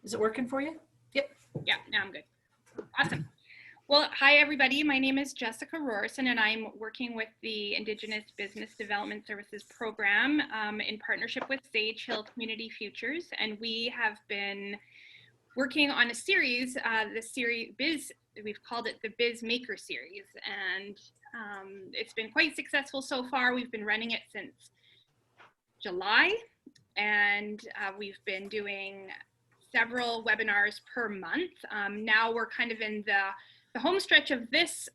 Is it working for you? Yep. Yeah, now I'm good. Awesome. Well, hi everybody. My name is Jessica Rorson and I'm working with the Indigenous Business Development Services Program in partnership with Sage Hill Community Futures. And we have been working on a series, we've called it the Biz Maker Series. And it's been quite successful so far. We've been running it since July and we've been doing several webinars per month. Now we're kind of in the home stretch of this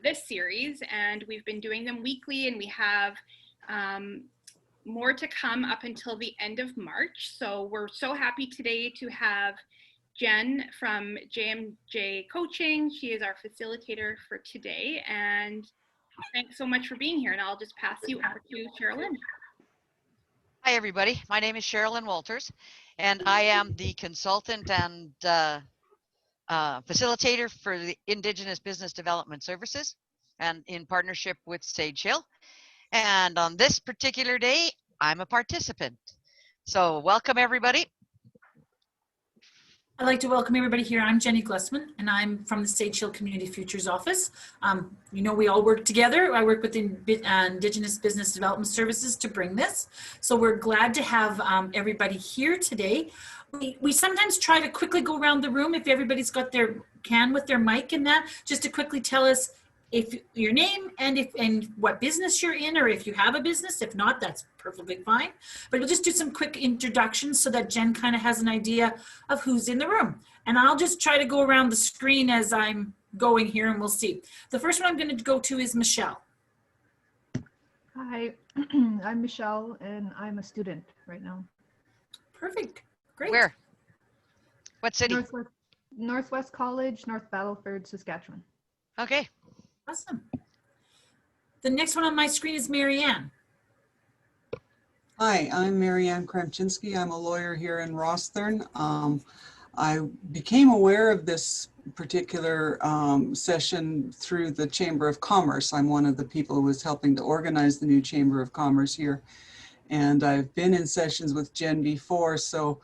this series, and we've been doing them weekly, and we have more to come up until the end of March. So we're so happy today to have Jenn from JMJ Coaching. She is our facilitator for today, and thanks so much for being here. And I'll just pass you over to Sherilyn. Hi, everybody. My name is Sherilyn Walters, and I am the consultant and facilitator for the Indigenous Business Development Services and in partnership with Sage Hill. And on this particular day, I'm a participant. So welcome, everybody. I'd like to welcome everybody here. I'm Jenny Glessman, and I'm from the Sage Hill Community Futures Office. You know, we all work together. I work with the Indigenous Business Development Services to bring this. So we're glad to have everybody here today. We sometimes try to quickly go around the room if everybody's got their with their mic and that, just to quickly tell us if your name and what business you're in, or if you have a business. If not, that's perfectly fine. But we'll just do some quick introductions so that Jen kind of has an idea of who's in the room. And I'll just try to go around the screen as I'm going here, and we'll see. The first one I'm going to go to is Michelle. Hi, I'm Michelle, and I'm a student right now. Perfect. Great. Where? What city? Northwest College, North Battleford, Saskatchewan. Okay. Awesome. The next one on my screen is Marianne. Hi, I'm Marianne Kramczynski. I'm a lawyer here in Rosthern. I became aware of this particular session through the Chamber of Commerce. I'm one of the people who was helping to organize the new Chamber of Commerce here. And I've been in sessions with Jen before, so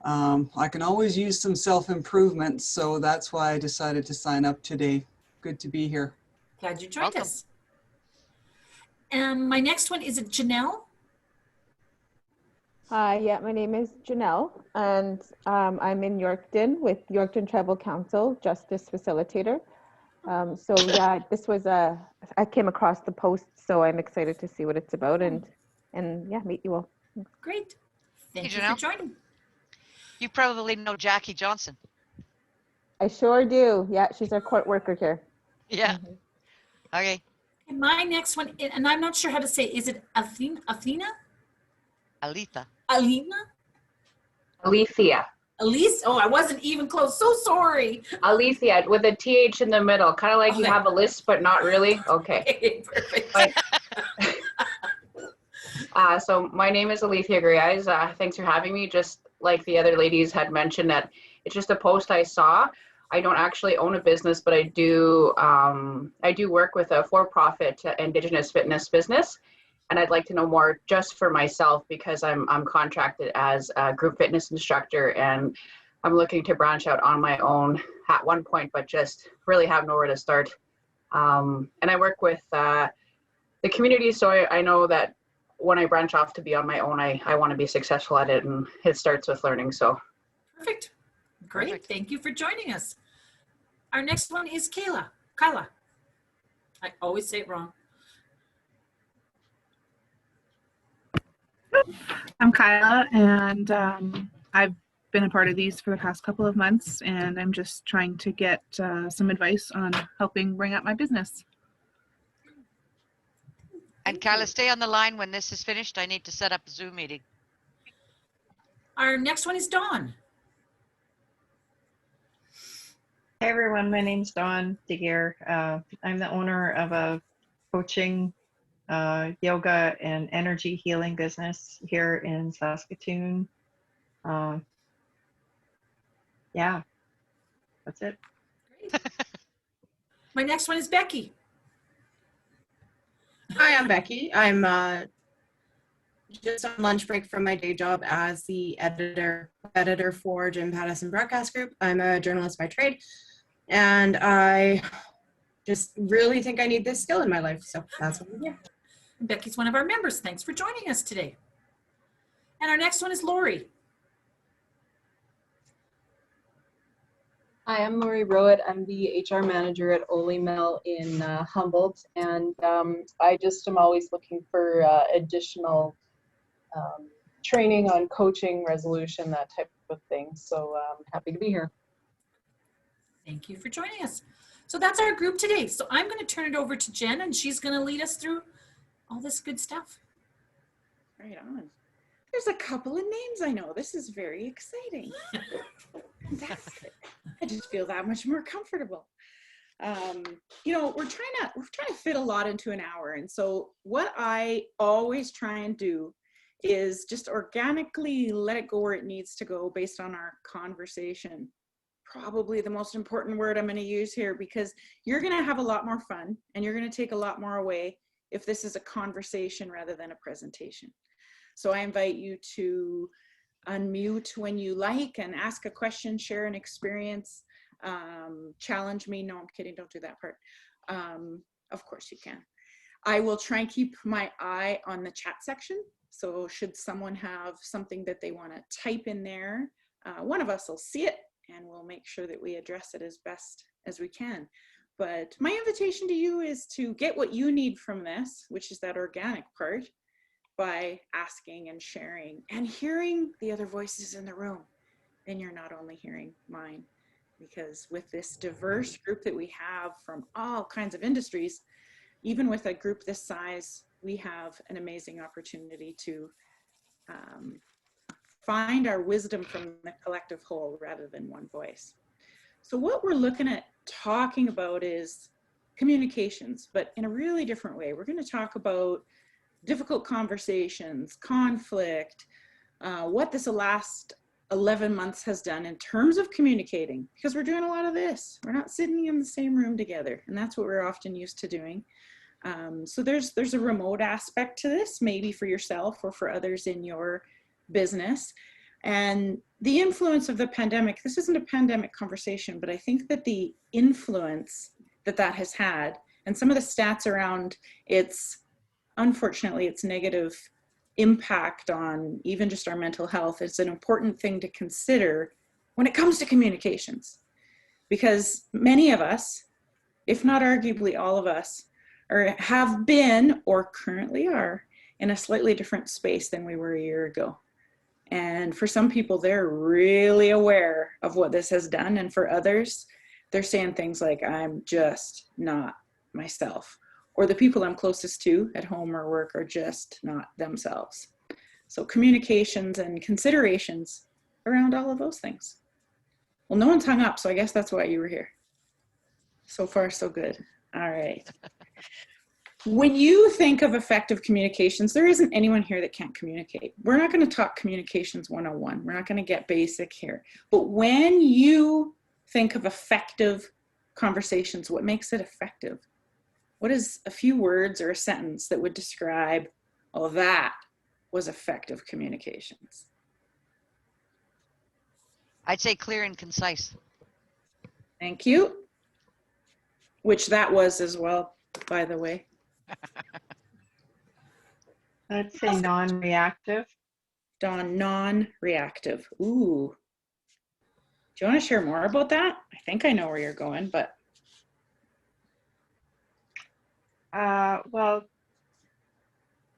I can always use some self-improvement. So that's why I decided to sign up today. Good to be here. Glad you joined us. And my next one is Janelle. Hi, yeah, my name is Janelle, and I'm in Yorkton with Yorkton Tribal Council, Justice Facilitator. So yeah, this was I came across the post, so I'm excited to see what it's about and yeah, meet you all. Great. Thank you Janelle. for joining. You probably know Jackie Johnson. I sure do. Yeah, she's our court worker here. Yeah. Okay. And my next one, and I'm not sure how to say, is it Athena? Alita. Alina? Alicia. Elise? Oh, I wasn't even close. So sorry. Alicia with a TH in the middle, kind of like you Okay. have a list, but not really. Okay. Perfect. So my name is Alicia Griez. Thanks for having me. Just like the other ladies had mentioned, that it's just a post I saw. I don't actually own a business, but I do work with a for-profit Indigenous fitness business. And I'd like to know more just for myself, because I'm contracted as a group fitness instructor, and I'm looking to branch out on my own at one point, but just really have nowhere to start. And I work with the community, so I know that when I branch off to be on my own, I want to be successful at it, and it starts with learning. So Perfect. Great. Perfect. Thank you for joining us. Our next one is Kyla. I always say it wrong. I'm Kyla, and I've been a part of these for the past couple of months, and I'm just trying to get some advice on helping bring up my business. And Kyla, stay on the line. When this is finished, I need to set up a Zoom meeting. Our next one is Dawn. Hey everyone, my name's Dawn DeGear. I'm the owner of a coaching, yoga, and energy healing business here in Saskatoon. Yeah, that's it. Great. My next one is Becky. Hi, I'm Becky. I'm just on lunch break from my day job as the editor for Jim Pattison Broadcast Group. I'm a journalist by trade, and I just really think I need this skill in my life, so that's what I'm here. Becky's one of our members. Thanks for joining us today. And our next one is Lori. Hi, I'm Lori Rowett. I'm the HR manager at Ole Mill in Humboldt, and I just am always looking for additional training on coaching, resolution, that type of thing. So I'm happy to be here. Thank you for joining us. So that's our group today. So I'm going to turn it over to Jen, and she's going to lead us through all this good stuff. Right on. There's a couple of names I know. This is very exciting. Fantastic. I just feel that much more comfortable. You know, we're trying to fit a lot into an hour, and so what I always try and do is just organically let it go where it needs to go based on our conversation. Probably the most important word I'm going to use here, because you're going to have a lot more fun and you're going to take a lot more away if this is a conversation rather than a presentation. So I invite you to unmute when you like and ask a question, share an experience, challenge me. No, I'm kidding. Don't do that part. Of course you can. I will try and keep my eye on the chat section. So should someone have something that they want to type in there, one of us will see it and we'll make sure that we address it as best as we can. But my invitation to you is to get what you need from this, which is that organic part, by asking and sharing and hearing the other voices in the room. Then you're not only hearing mine, because with this diverse group that we have from all kinds of industries, even with a group this size, we have an amazing opportunity to find our wisdom from the collective whole rather than one voice. So what we're looking at talking about is communications, but in a really different way. We're going to talk about difficult conversations, conflict, what this last 11 months has done in terms of communicating, because we're doing a lot of this. We're not sitting in the same room together, and that's what we're often used to doing. So there's a remote aspect to this, maybe for yourself or for others in your business. And the influence of the pandemic, this isn't a pandemic conversation, but I think that the influence that has had, and some of the stats around unfortunately, its negative impact on even just our mental health, is an important thing to consider when it comes to communications. Because many of us, if not arguably all of us, have been or currently are in a slightly different space than we were a year ago. And for some people, they're really aware of what this has done. And for others, they're saying things like, I'm just not myself. Or the people I'm closest to at home or work are just not themselves. So communications and considerations around all of those things. Well, no one's hung up, so I guess that's why you were here. So far, so good. All right. When you think of effective communications, there isn't anyone here that can't communicate. We're not going to talk communications 101. We're not going to get basic here. But when you think of effective conversations, what makes it effective? What is a few words or a sentence that would describe, oh, that was effective communications? I'd say clear and concise. Thank you. Which that was as well, by the way. I'd say non-reactive. Non-reactive. Ooh. Do you want to share more about that? I think I know where you're going, but. Well,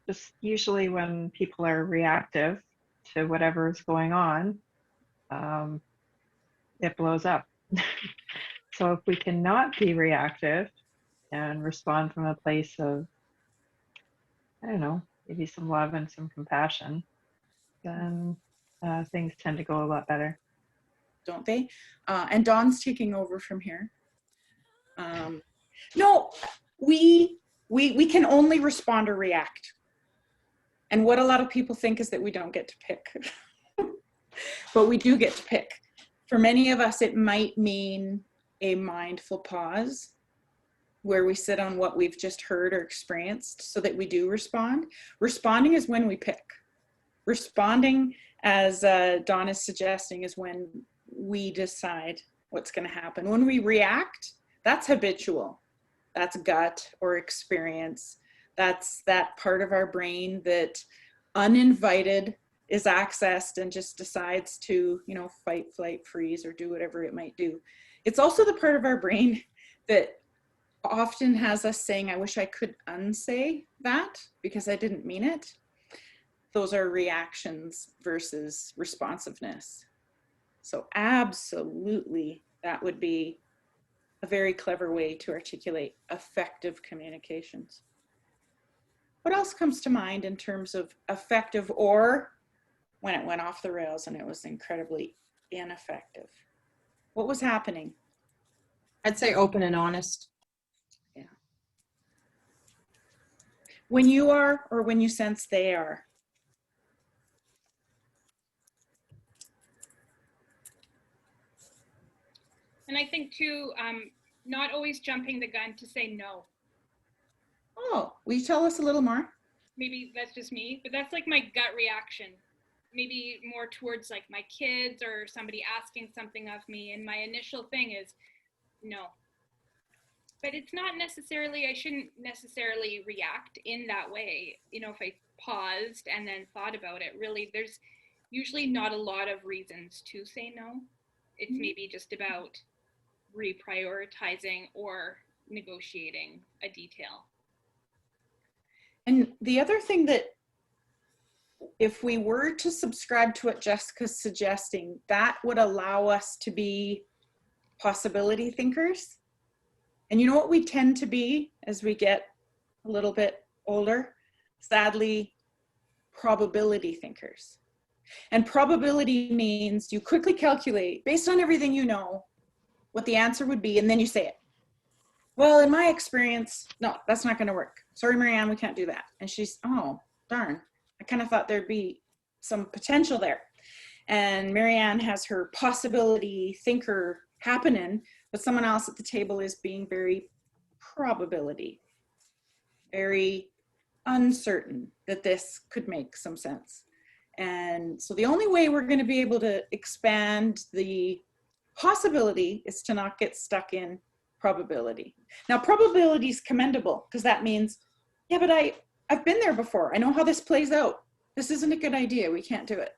just usually when people are reactive to whatever is going on, it blows up. So if we cannot be reactive and respond from a place of, I don't know, maybe some love and some compassion, then things tend to go a lot better. Don't they? And Dawn's taking over from here. No, we can only respond or react. And what a lot of people think is that we don't get to pick. But we do get to pick. For many of us, it might mean a mindful pause where we sit on what we've just heard or experienced so that we do respond. Responding is when we pick. Responding, as Dawn is suggesting, is when we decide what's going to happen. When we react, that's habitual. That's gut or experience. That's that part of our brain that uninvited is accessed and just decides to, you know, fight, flight, freeze, or do whatever it might do. It's also the part of our brain that often has us saying, I wish I could unsay that because I didn't mean it. Those are reactions versus responsiveness. So absolutely, that would be a very clever way to articulate effective communications. What else comes to mind in terms of effective, or when it went off the rails and it was incredibly ineffective? What was happening? I'd say open and honest. Yeah. When you are, or when you sense they are. And I think too, not always jumping the gun to say no. Oh, will you tell us a little more? Maybe that's just me, but that's like my gut reaction. Maybe more towards like my kids or somebody asking something of me, and my initial thing is no. But it's not necessarily, I shouldn't necessarily react in that way. You know, if I paused and then thought about it, really, there's usually not a lot of reasons to say no. It's maybe just about reprioritizing or negotiating a detail. And the other thing that, if we were to subscribe to what Jessica's suggesting, that would allow us to be possibility thinkers. And you know what we tend to be as we get a little bit older? Sadly, probability thinkers. And probability means you quickly calculate, based on everything you know, what the answer would be, and then you say it. Well, in my experience, no, that's not going to work. Sorry, Marianne, we can't do that. And she's, oh, darn. I kind of thought there'd be some potential there. And Marianne has her possibility thinker happening, but someone else at the table is being very probability, very uncertain that this could make some sense. And so the only way we're going to be able to expand the possibility is to not get stuck in probability. Now, probability is commendable because that means, yeah, but I've been there before. I know how this plays out. This isn't a good idea. We can't do it.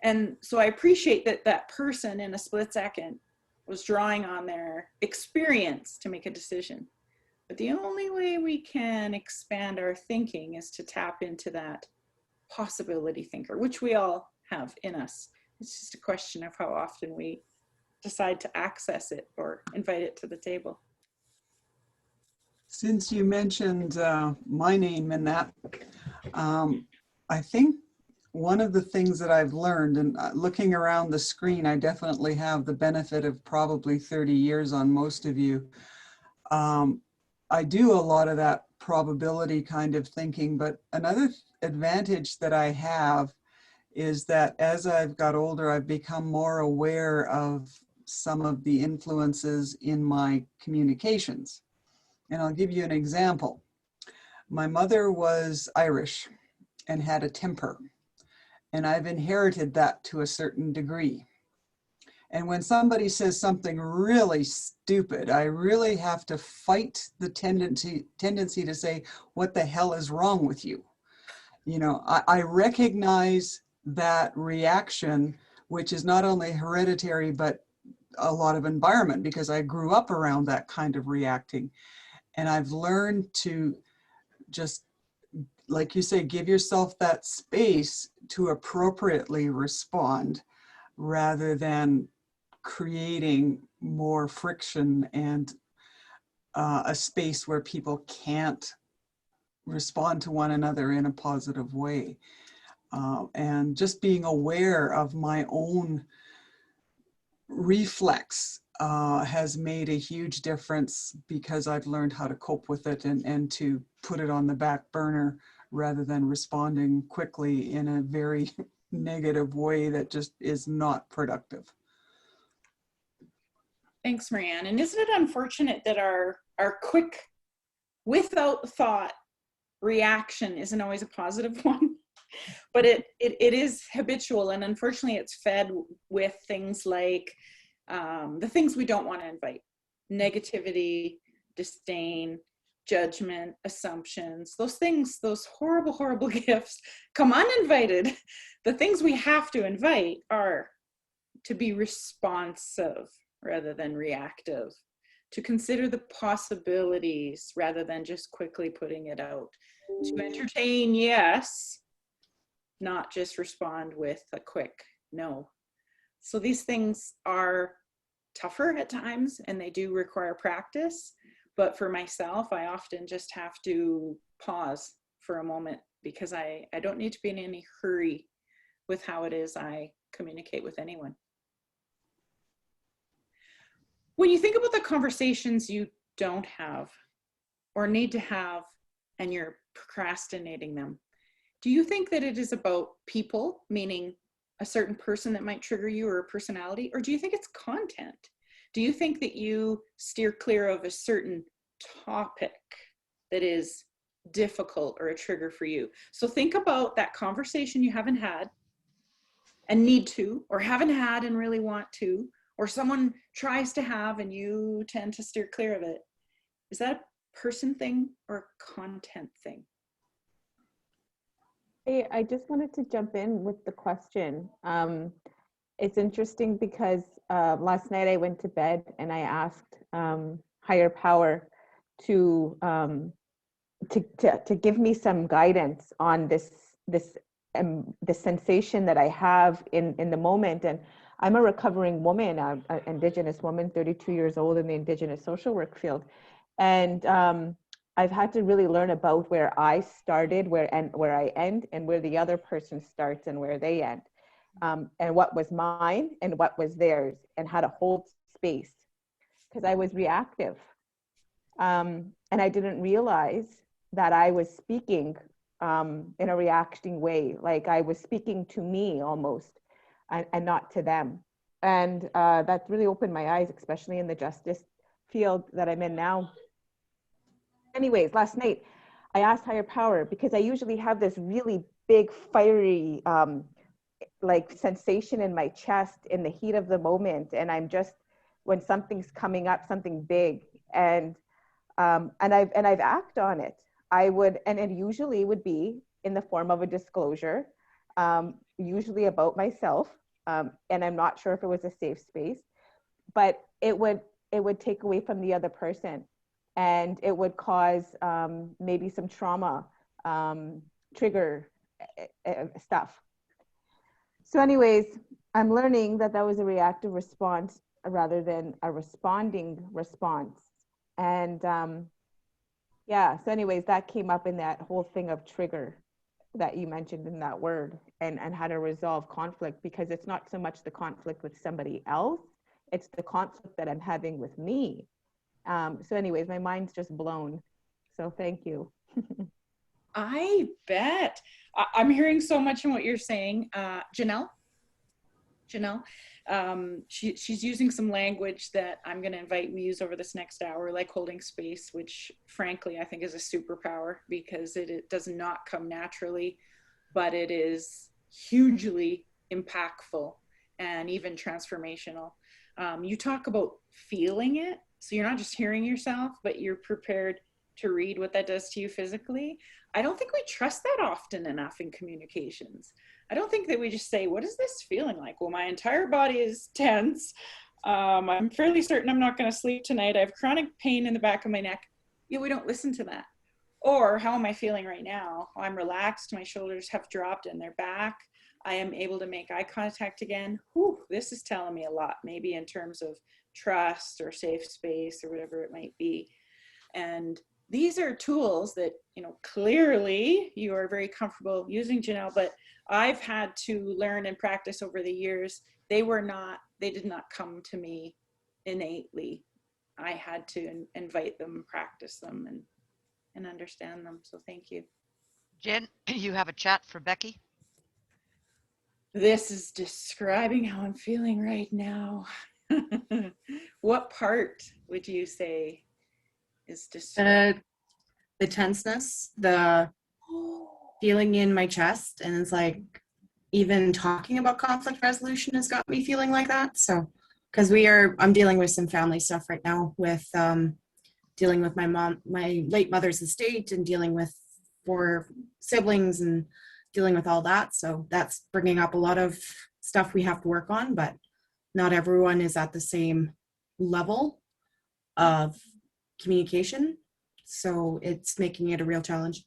And so I appreciate that that person in a split second was drawing on their experience to make a decision. But the only way we can expand our thinking is to tap into that possibility thinker, which we all have in us. It's just a question of how often we decide to access it or invite it to the table. Since you mentioned my name in that, I think one of the things that I've learned, and looking around the screen, I definitely have the benefit of probably 30 years on most of you. I do a lot of that probability kind of thinking, but another advantage that I have is that as I've got older, I've become more aware of some of the influences in my communications. And I'll give you an example. My mother was Irish and had a temper, and I've inherited that to a certain degree. And when somebody says something really stupid, I really have to fight the tendency to say, what the hell is wrong with you? You know, I recognize that reaction, which is not only hereditary, but a lot of environment, because I grew up around that kind of reacting. And I've learned to just, like you say, give yourself that space to appropriately respond rather than creating more friction and a space where people can't respond to one another in a positive way. And just being aware of my own reflex has made a huge difference, because I've learned how to cope with it and to put it on the back burner rather than responding quickly in a very negative way that just is not productive. Thanks, Marianne. And isn't it unfortunate that our quick, without thought reaction isn't always a positive one? But it is habitual, and unfortunately it's fed with things like the things we don't want to invite: negativity, disdain, judgment, assumptions. Those things, those horrible, horrible gifts come uninvited. The things we have to invite are to be responsive rather than reactive, to consider the possibilities rather than just quickly putting it out, to entertain, yes, not just respond with a quick no. So these things are tougher at times, and they do require practice. But for myself, I often just have to pause for a moment, because I don't need to be in any hurry with how it is I communicate with anyone. When you think about the conversations you don't have or need to have, and you're procrastinating them, do you think that it is about people, meaning a certain person that might trigger you or a personality, or do you think it's content? Do you think that you steer clear of a certain topic that is difficult or a trigger for you? So think about that conversation you haven't had and need to, or haven't had and really want to, or someone tries to have and you tend to steer clear of it. Is that a person thing or a content thing? Hey, I just wanted to jump in with the question. It's interesting because last night I went to bed and I asked higher power to give me some guidance on the sensation that I have in the moment. And I'm a recovering woman, an Indigenous woman, 32 years old in the Indigenous social work field. And I've had to really learn about where I started, where I end, and where the other person starts and where they end. And what was mine and what was theirs, and how to hold space, because I was reactive. And I didn't realize that I was speaking in a reacting way, like I was speaking to me almost, and not to them. And that really opened my eyes, especially in the justice field that I'm in now. Anyways, last night I asked higher power, because I usually have this really big, fiery, like sensation in my chest in the heat of the moment. And I'm just, when something's coming up, something big, and I've acted on it. I would, and it usually would be in the form of a disclosure, usually about myself. And I'm not sure if it was a safe space, but it would take away from the other person, and it would cause maybe some trauma, trigger stuff. So anyways, I'm learning that was a reactive response rather than a responding response. And yeah, so anyways, that came up in that whole thing of trigger that you mentioned in that word, and how to resolve conflict, because it's not so much the conflict with somebody else, it's the conflict that I'm having with me. So anyways, my mind's just blown. So thank you. I bet. I'm hearing so much in what you're saying. Janelle, she's using some language that I'm going to invite me use over this next hour, like holding space, which frankly I think is a superpower, because it does not come naturally, but it is hugely impactful and even transformational. You talk about feeling it, so you're not just hearing yourself, but you're prepared to read what that does to you physically. I don't think we trust that often enough in communications. I don't think that we just say, what is this feeling like? Well, my entire body is tense. I'm fairly certain I'm not going to sleep tonight. I have chronic pain in the back of my neck. Yeah, we don't listen to that. Or how am I feeling right now? Oh, I'm relaxed. My shoulders have dropped and they're back. I am able to make eye contact again. Whew, this is telling me a lot, maybe in terms of trust or safe space or whatever it might be. And these are tools that, clearly you are very comfortable using, Janelle, but I've had to learn and practice over the years. They did not come to me innately. I had to invite them, practice them, and understand them. So thank you. Jen, you have a chat for Becky? This is describing how I'm feeling right now. What part would you say is describing? The tenseness, the feeling in my chest, and it's like even talking about conflict resolution has got me feeling like that. So because I'm dealing with some family stuff right now with dealing with my late mother's estate, and dealing with 4 siblings and dealing with all that. So that's bringing up a lot of stuff we have to work on, but not everyone is at the same level of communication. So it's making it a real challenge.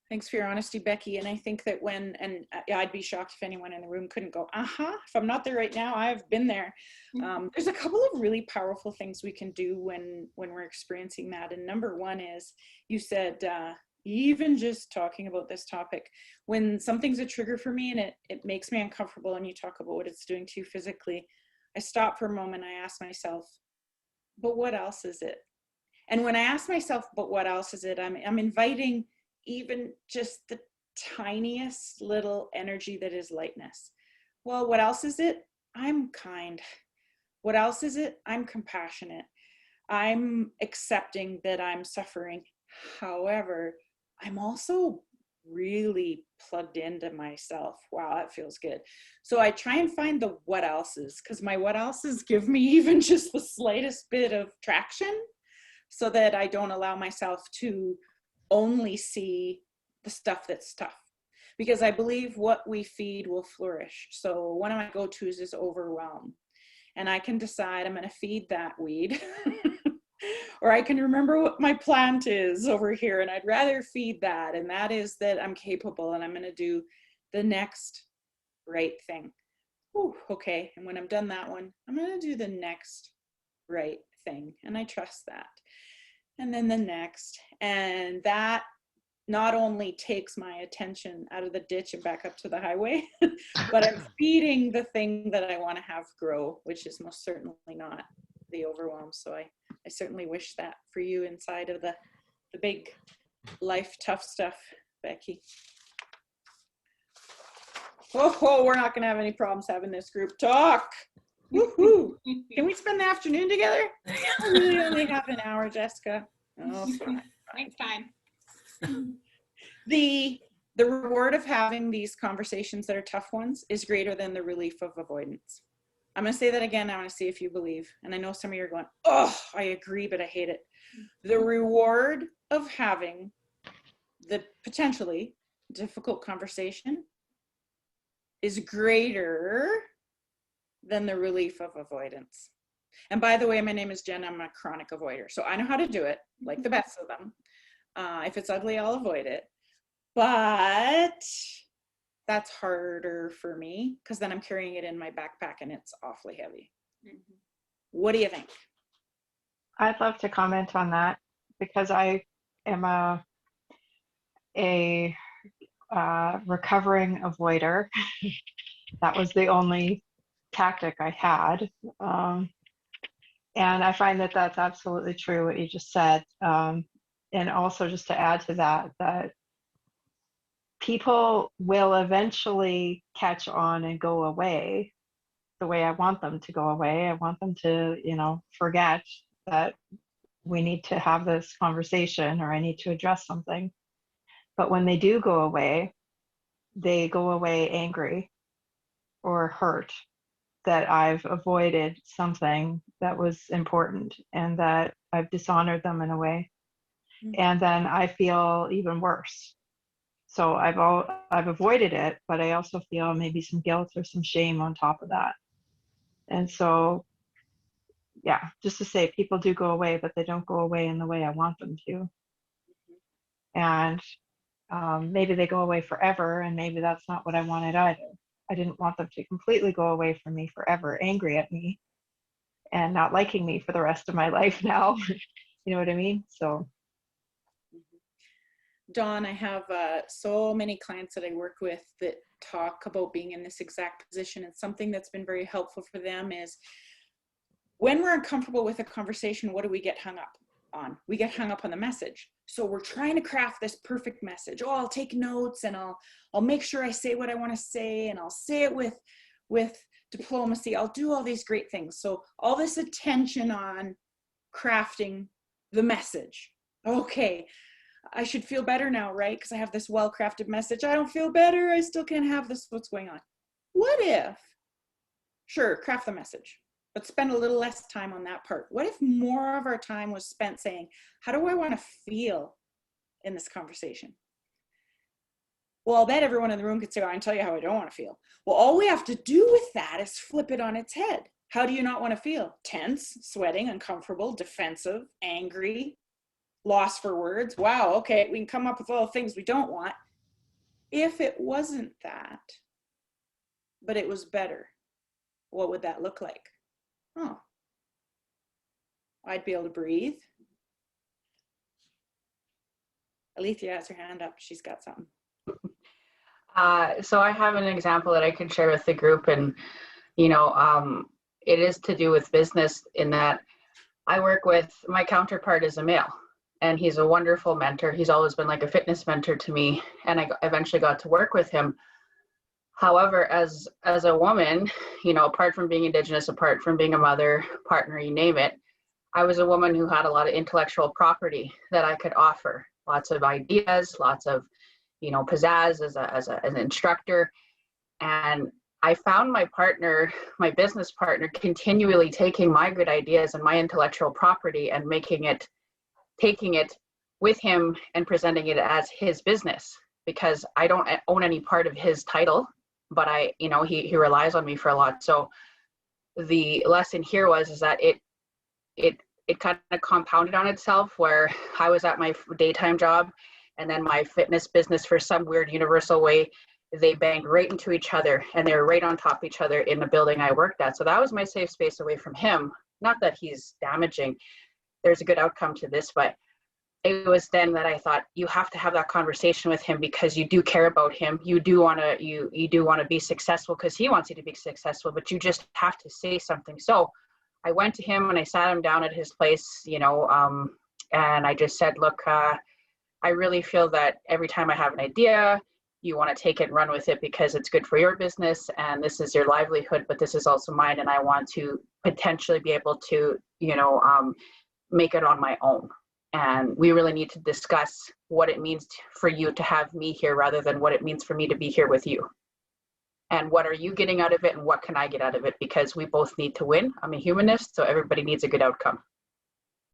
Thanks for your honesty, Becky. And I think that I'd be shocked if anyone in the room couldn't go, if I'm not there right now, I've been there. There's a couple of really powerful things we can do when we're experiencing that. And number one is, you said, even just talking about this topic, when something's a trigger for me and it makes me uncomfortable, and you talk about what it's doing to you physically, I stop for a moment, I ask myself, but what else is it? And when I ask myself, but what else is it, I'm inviting even just the tiniest little energy that is lightness. Well, what else is it? I'm kind. What else is it? I'm compassionate. I'm accepting that I'm suffering. However, I'm also really plugged into myself. Wow, that feels good. So I try and find the what else's, because my what else's give me even just the slightest bit of traction, so that I don't allow myself to only see the stuff that's tough, because I believe what we feed will flourish. So one of my go-tos is overwhelm, and I can decide I'm going to feed that weed or I can remember what my plant is over here, and I'd rather feed that, and that is that I'm capable and I'm going to do the next right thing. Ooh, okay, and when I'm done that one, I'm going to do the next right thing, and I trust that. And then the next, and that not only takes my attention out of the ditch and back up to the highway, but I'm feeding the thing that I want to have grow, which is most certainly not the overwhelm. So I certainly wish that for you inside of the big life tough stuff, Becky. Oh, we're not going to have any problems having this group talk. Woohoo! Can we spend the afternoon together? I really only have an hour, Jessica. Oh, fine. Next time. The reward of having these conversations that are tough ones is greater than the relief of avoidance. I'm going to say that again. I want to see if you believe. And I know some of you are going, oh, I agree, but I hate it. The reward of having the potentially difficult conversation is greater than the relief of avoidance. And by the way, my name is Jen. I'm a chronic avoider. So I know how to do it, like the best of them. If it's ugly, I'll avoid it. But that's harder for me, because then I'm carrying it in my backpack and it's awfully heavy. Mm-hmm. What do you think? I'd love to comment on that, because I am a recovering avoider. That was the only tactic I had. And I find that that's absolutely true, what you just said. And also, just to add to that, that people will eventually catch on and go away the way I want them to go away. I want them to, forget that we need to have this conversation, or I need to address something. But when they do go away, they go away angry or hurt that I've avoided something that was important and that I've dishonored them in a way. Mm-hmm. And then I feel even worse. So I've avoided it, but I also feel maybe some guilt or some shame on top of that. And so, yeah, just to say, people do go away, but they don't go away in the way I want them to. And maybe they go away forever, and maybe that's not what I wanted either. I didn't want them to completely go away from me forever, angry at me and not liking me for the rest of my life now. You know what I mean? So. Dawn, I have so many clients that I work with that talk about being in this exact position, and something that's been very helpful for them is when we're uncomfortable with a conversation, what do we get hung up on? We get hung up on the message. So we're trying to craft this perfect message. Oh, I'll take notes, and I'll make sure I say what I want to say, and I'll say it with diplomacy. I'll do all these great things. So all this attention on crafting the message. Okay. I should feel better now, right? Because I have this well-crafted message. I don't feel better. I still can't have this. What's going on? What if, sure, craft the message, but spend a little less time on that part. What if more of our time was spent saying, how do I want to feel in this conversation? Well, I'll bet everyone in the room could say, I can tell you how I don't want to feel. Well, all we have to do with that is flip it on its head. How do you not want to feel? Tense, sweating, uncomfortable, defensive, angry, lost for words. Wow, okay, we can come up with all the things we don't want. If it wasn't that, but it was better, what would that look like? Oh, I'd be able to breathe. Alethea has her hand up. She's got something. So I have an example that I can share with the group, and it is to do with business in that I work with, my counterpart is a male, and he's a wonderful mentor. He's always been like a fitness mentor to me, and I eventually got to work with him. However, as a woman, apart from being Indigenous, apart from being a mother, partner, you name it, I was a woman who had a lot of intellectual property that I could offer. Lots of ideas, lots of pizzazz as an instructor. And I found my partner, my business partner, continually taking my good ideas and my intellectual property and taking it with him and presenting it as his business, because I don't own any part of his title, but he relies on me for a lot. So the lesson here is that it kind of compounded on itself, where I was at my daytime job, and then my fitness business, for some weird universal way, they banged right into each other, and they were right on top of each other in the building I worked at. So that was my safe space away from him. Not that he's damaging. There's a good outcome to this, but it was then that I thought, you have to have that conversation with him, because you do care about him. You do want to be successful, because he wants you to be successful, but you just have to say something. So I went to him and I sat him down at his place, and I just said, look, I really feel that every time I have an idea, you want to take it and run with it, because it's good for your business and this is your livelihood, but this is also mine, and I want to potentially be able to, make it on my own. And we really need to discuss what it means for you to have me here, rather than what it means for me to be here with you. And what are you getting out of it, and what can I get out of it? Because we both need to win. I'm a humanist, so everybody needs a good outcome.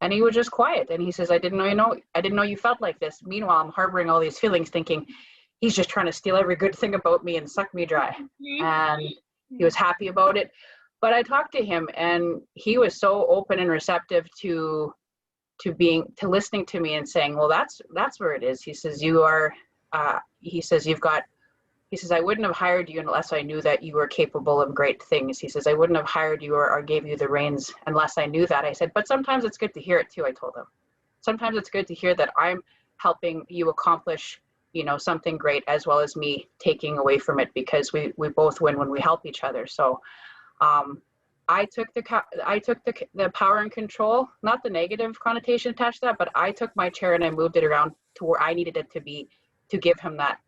And he was just quiet, and he says, I didn't know you felt like this. Meanwhile, I'm harboring all these feelings, thinking he's just trying to steal every good thing about me and suck me dry. And he was happy about it. But I talked to him, and he was so open and receptive to listening to me and saying, well, that's where it is. He says, he says, I wouldn't have hired you unless I knew that you were capable of great things. He says, I wouldn't have hired you or gave you the reins unless I knew that. I said, but sometimes it's good to hear it too, I told him. Sometimes it's good to hear that I'm helping you accomplish, something great, as well as me taking away from it, because we both win when we help each other. So I took the power and control, not the negative connotation attached to that, but I took my chair and I moved it around to where I needed it to be, to give him that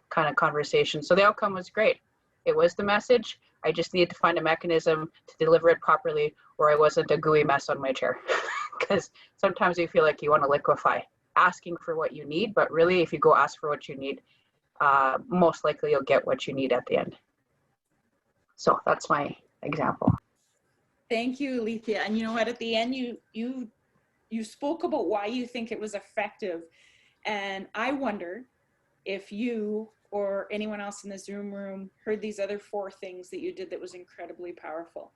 kind of conversation. So the outcome was great. It was the message. I just needed to find a mechanism to deliver it properly, or I wasn't a gooey mess on my chair. Because sometimes you feel like you want to liquefy, asking for what you need, but really if you go ask for what you need, most likely you'll get what you need at the end. So that's my example. Thank you, Alethea. And you know what, at the end, you spoke about why you think it was effective. And I wonder if you or anyone else in this Zoom room heard these other 4 things that you did that was incredibly powerful.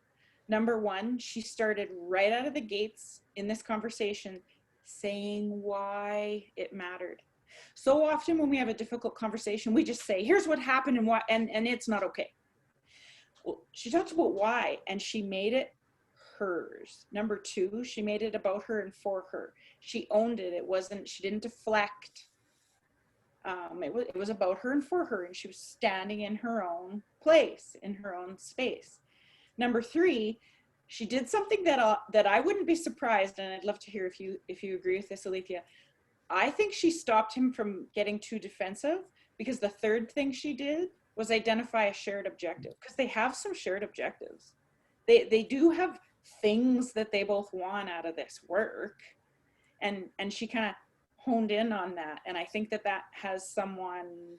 Number 1, she started right out of the gates in this conversation saying why it mattered. So often when we have a difficult conversation, we just say, here's what happened and why, and it's not okay. Well, she talked about why, and she made it hers. Number 2, she made it about her and for her. She owned it. She didn't deflect. It was about her and for her, and she was standing in her own place, in her own space. Number 3, she did something that I wouldn't be surprised, and I'd love to hear if you agree with this, Alethea. I think she stopped him from getting too defensive, because the 3rd thing she did was identify a shared objective, because they have some shared objectives. They do have things that they both want out of this work, and she kind of honed in on that. And I think that that has someone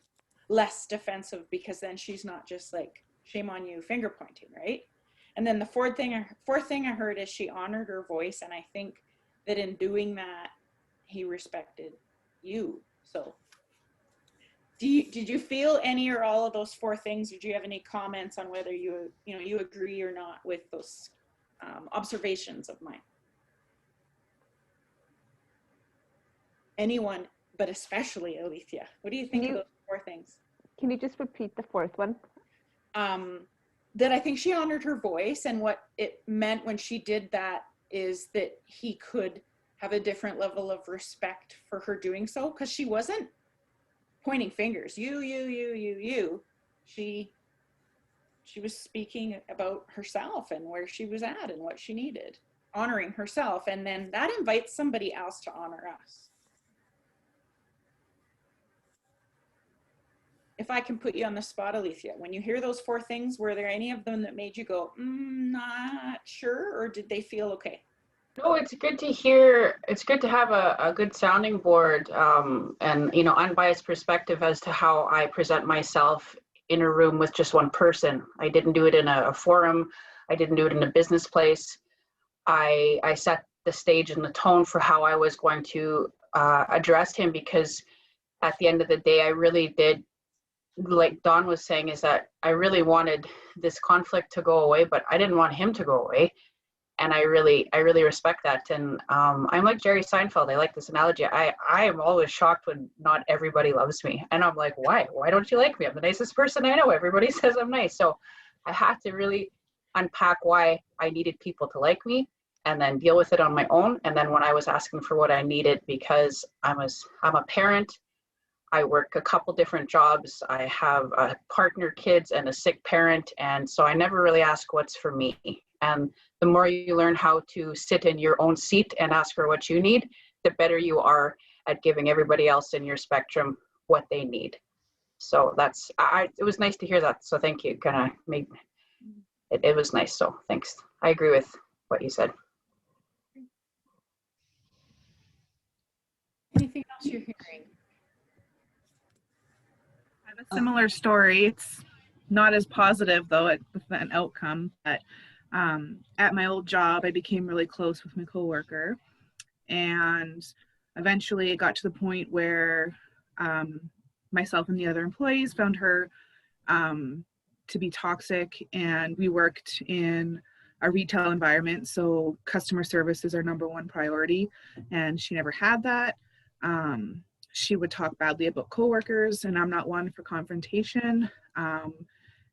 less defensive, because then she's not just like, shame on you, finger pointing, right? And then the fourth thing I heard is she honored her voice. And I think that in doing that, he respected you. So did you feel any or all of those four things? Or do you have any comments on whether you agree or not with those observations of mine? Anyone, but especially Alethea. What do you think of those four things? Can you just repeat the fourth one? That I think she honored her voice, and what it meant when she did that is that he could have a different level of respect for her doing so, because she wasn't pointing fingers. You. She was speaking about herself and where she was at and what she needed, honoring herself, and then that invites somebody else to honor us. If I can put you on the spot, Alethea, when you hear those four things, were there any of them that made you go, not sure, or did they feel okay? No, it's good to hear. It's good to have a good sounding board and, unbiased perspective as to how I present myself in a room with just one person. I didn't do it in a forum. I didn't do it in a business place. I set the stage and the tone for how I was going to address him, because at the end of the day, I really did, like Dawn was saying, is that I really wanted this conflict to go away, but I didn't want him to go away. And I really respect that. And I'm like Jerry Seinfeld. I like this analogy. I am always shocked when not everybody loves me. And I'm like, why? Why don't you like me? I'm the nicest person I know. Everybody says I'm nice. So I had to really unpack why I needed people to like me, and then deal with it on my own. And then when I was asking for what I needed, because I'm a parent, I work a couple different jobs. I have a partner, kids, and a sick parent. And so I never really ask what's for me. And the more you learn how to sit in your own seat and ask for what you need, the better you are at giving everybody else in your spectrum what they need. So it was nice to hear that. So thank you. Kind of made it was nice. So thanks. I agree with what you said. Anything else you're hearing? I have a similar story. It's not as positive though with an outcome, but at my old job, I became really close with my coworker, and eventually it got to the point where myself and the other employees found her to be toxic, and we worked in a retail environment, so customer service is our number one priority, and she never had that. She would talk badly about coworkers, and I'm not one for confrontation.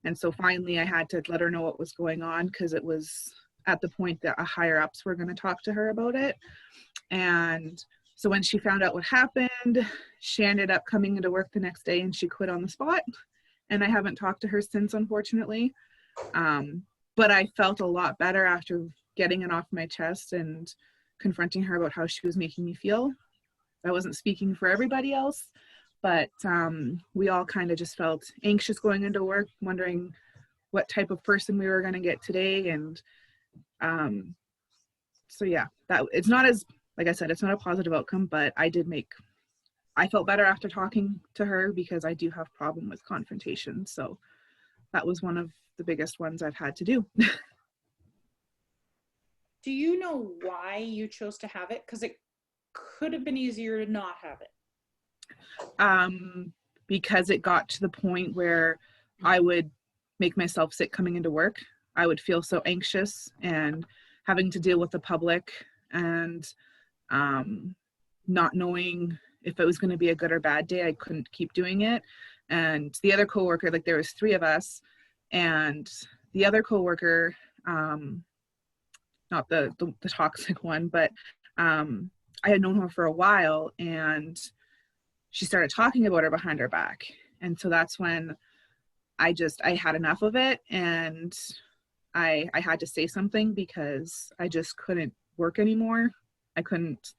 And so finally I had to let her know what was going on, because it was at the point that higher ups were going to talk to her about it. And so when she found out what happened, she ended up coming into work the next day and she quit on the spot. And I haven't talked to her since, unfortunately. But I felt a lot better after getting it off my chest and confronting her about how she was making me feel. I wasn't speaking for everybody else, but we all kind of just felt anxious going into work, wondering what type of person we were going to get today. And so yeah, that it's not as, like I said, it's not a positive outcome, but I felt better after talking to her, because I do have a problem with confrontation. So that was one of the biggest ones I've had to do. Do you know why you chose to have it? Because it could have been easier to not have it. Because it got to the point where I would make myself sick coming into work. I would feel so anxious, and having to deal with the public, and not knowing if it was going to be a good or bad day. I couldn't keep doing it. And the other coworker, like there was 3 of us, and the other coworker, not the toxic one, but I had known her for a while, and she started talking about her behind her back. And so that's when I had enough of it, and I had to say something, because I just couldn't work anymore. I couldn't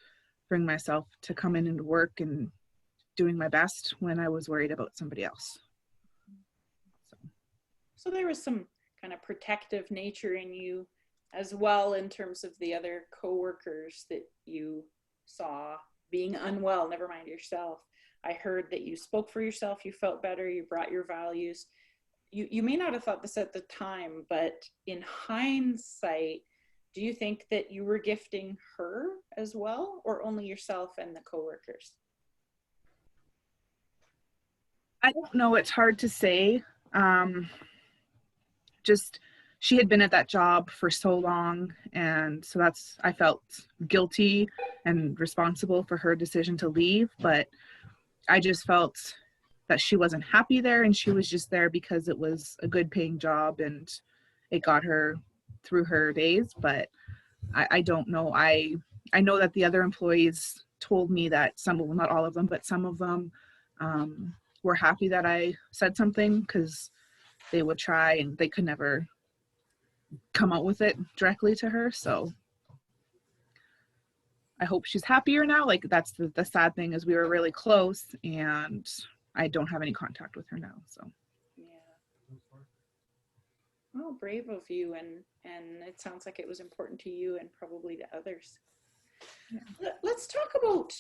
bring myself to come in and work and doing my best when I was worried about somebody else. So there was some kind of protective nature in you as well, in terms of the other coworkers that you saw being unwell, never mind yourself. I heard that you spoke for yourself, you felt better, you brought your values. You may not have thought this at the time, but in hindsight, do you think that you were gifting her as well, or only yourself and the coworkers? I don't know. It's hard to say. Just she had been at that job for so long, and so I felt guilty and responsible for her decision to leave, but I just felt that she wasn't happy there, and she was just there because it was a good paying job and it got her through her days. But I don't know. I know that the other employees told me that some of them, not all of them, but some of them were happy that I said something, because they would try and they could never come out with it directly to her. So I hope she's happier now. Like, that's the sad thing, is we were really close and I don't have any contact with her now. So yeah, well, brave of you, and it sounds like it was important to you and probably to others. Yeah. Let's talk about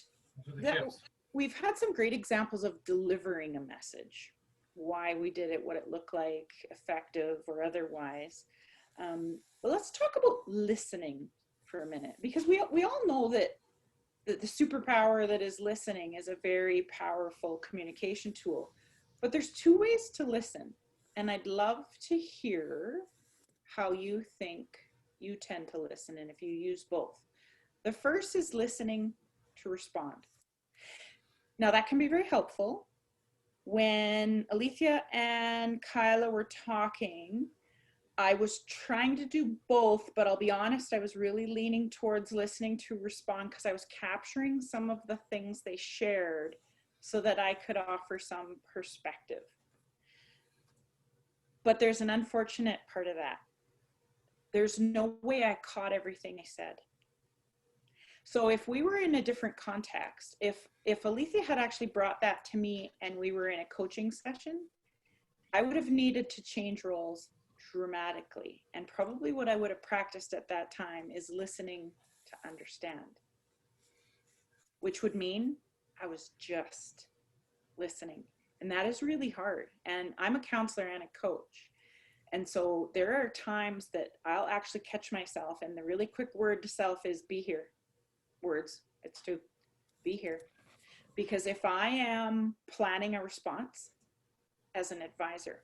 that. We've had some great examples of delivering a message, why we did it, what it looked like, effective or otherwise. But let's talk about listening for a minute, because we all know that the superpower that is listening is a very powerful communication tool. But there's two ways to listen, and I'd love to hear how you think you tend to listen and if you use both. The first is listening to respond. Now that can be very helpful. When Alethea and Kyla were talking, I was trying to do both, but I'll be honest, I was really leaning towards listening to respond, because I was capturing some of the things they shared so that I could offer some perspective. But there's an unfortunate part of that. There's no way I caught everything they said. So if we were in a different context, if Alethea had actually brought that to me and we were in a coaching session, I would have needed to change roles dramatically. And probably what I would have practiced at that time is listening to understand, which would mean I was just listening. And that is really hard. And I'm a counselor and a coach. And so there are times that I'll actually catch myself, and the really quick word to self is be here. Words, it's to be here. Because if I am planning a response as an advisor,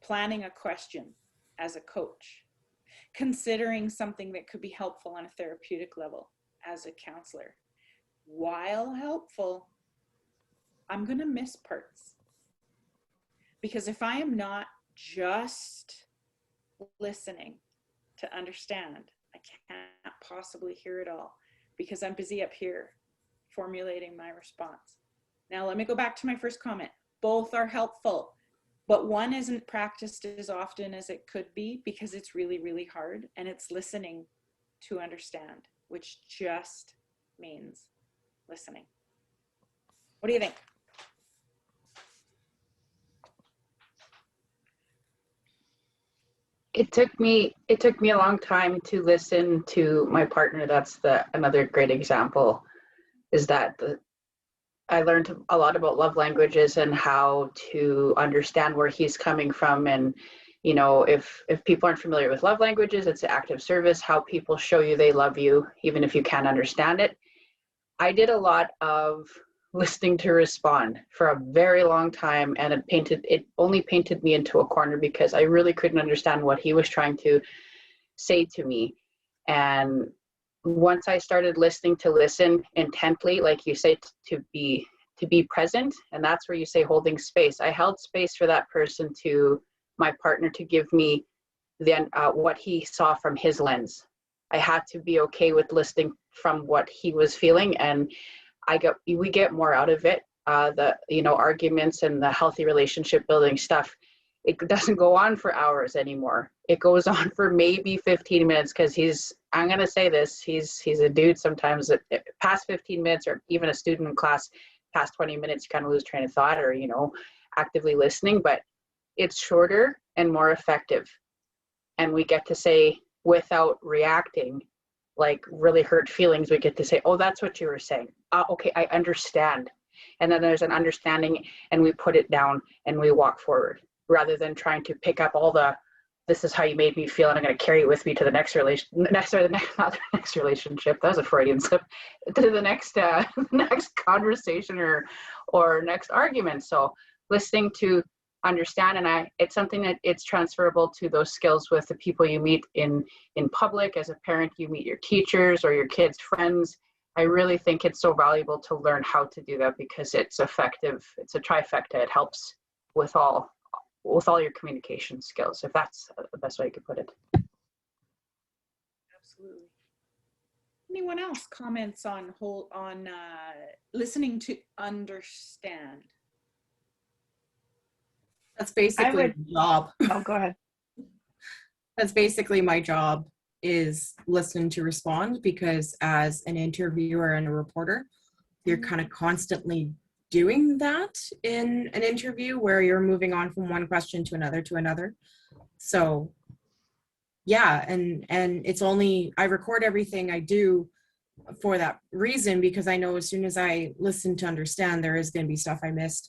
planning a question as a coach, considering something that could be helpful on a therapeutic level as a counselor, while helpful, I'm going to miss parts. Because if I am not just listening to understand, I can't possibly hear it all, because I'm busy up here formulating my response. Now, let me go back to my first comment. Both are helpful, but one isn't practiced as often as it could be because it's really, really hard, and it's listening to understand, which just means listening. What do you think? It took me a long time to listen to my partner. That's another great example, is that I learned a lot about love languages and how to understand where he's coming from. And, you know, if people aren't familiar with love languages, it's active service, how people show you they love you, even if you can't understand it. I did a lot of listening to respond for a very long time, and it only painted me into a corner because I really couldn't understand what he was trying to say to me. And once I started listening to listen intently, like you say, to be present, and that's where you say holding space. I held space for that person, to my partner, to give me then what he saw from his lens. I had to be okay with listening from what he was feeling, and we get more out of it. Arguments and the healthy relationship building stuff, it doesn't go on for hours anymore. It goes on for maybe 15 minutes, because I'm going to say this, he's a dude sometimes that past 15 minutes, or even a student in class, past 20 minutes, you kind of lose train of thought, or, actively listening. But it's shorter and more effective. And we get to say, without reacting, like really hurt feelings, we get to say, oh, that's what you were saying. okay, I understand. And then there's an understanding, and we put it down and we walk forward, rather than trying to pick up all the, this is how you made me feel, and I'm going to carry it with me to the next not the next relationship. That was a Freudian slip. To the next next conversation or next argument. So listening to understand, and it's something that it's transferable to those skills with the people you meet in public. As a parent, you meet your teachers or your kids' friends. I really think it's so valuable to learn how to do that, because it's effective. It's a trifecta. It helps with all your communication skills, if that's the best way you could put it. Absolutely. Anyone else comments on listening to understand? That's basically my job. Oh, go ahead. That's basically my job, is listen to respond, because as an interviewer and a reporter, you're kind of constantly doing that in an interview, where you're moving on from one question to another. So yeah, and it's only, I record everything I do for that reason, because I know as soon as I listen to understand, there is going to be stuff I missed.